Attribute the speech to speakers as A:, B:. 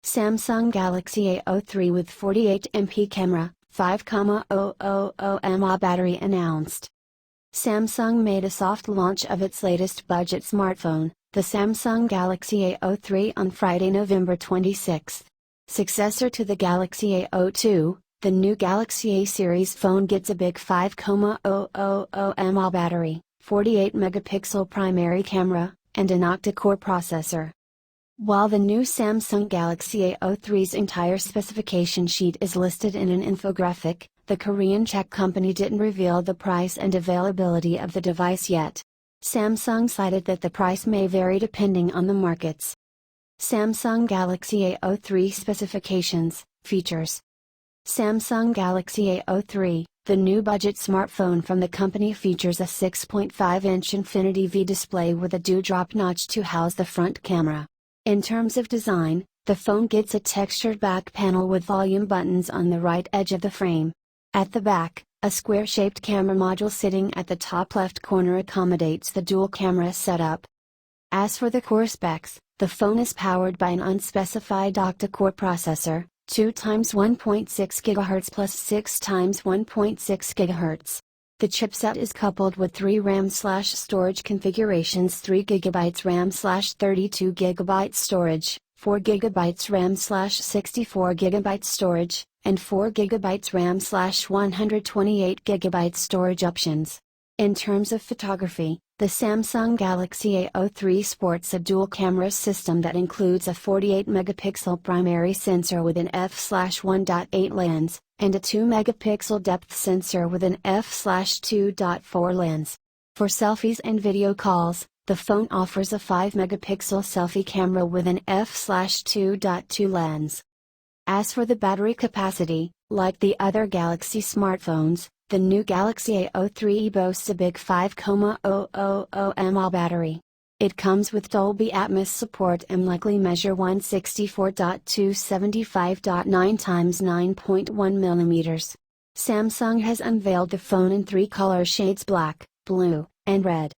A: Samsung Galaxy A03 with 48MP camera, 5,000 mAh battery announced. Samsung made a soft launch of its latest budget smartphone, the Samsung Galaxy A03 on Friday, November 26. Successor to the Galaxy A02, the new Galaxy A series phone gets a big 5,000 mAh battery, 48-megapixel primary camera, and an octa-core processor. While the new Samsung Galaxy A03's entire specification sheet is listed in an infographic, the Korean Czech company didn't reveal the price and availability of the device yet. Samsung cited that the price may vary depending on the markets. Samsung Galaxy A03 specifications, features. Samsung Galaxy A03, the new budget smartphone from the company, features a 6.5-inch Infinity V display with a dewdrop notch to house the front camera. In terms of design, the phone gets a textured back panel with volume buttons on the right edge of the frame. At the back, a square-shaped camera module sitting at the top left corner accommodates the dual camera setup. As for the core specs, the phone is powered by an unspecified octa-core processor, 2x1.6 GHz plus 6x1.6 GHz. The chipset is coupled with 3 RAM/storage configurations: 3GB RAM/32GB storage, 4GB RAM/64GB storage, and 4GB RAM/128GB storage options. In terms of photography, the Samsung Galaxy A03 sports a dual camera system that includes a 48-megapixel primary sensor with an f/1.8 lens, and a 2-megapixel depth sensor with an f/2.4 lens. For selfies and video calls, the phone offers a 5-megapixel selfie camera with an f/2.2 lens. As for the battery capacity, like the other Galaxy smartphones, the new Galaxy A03 boasts a big 5,000 mAh battery. It comes with Dolby Atmos support and likely measure 164.275.9 x 9.1 mm. Samsung has unveiled the phone in 3 color shades: black, blue, and red.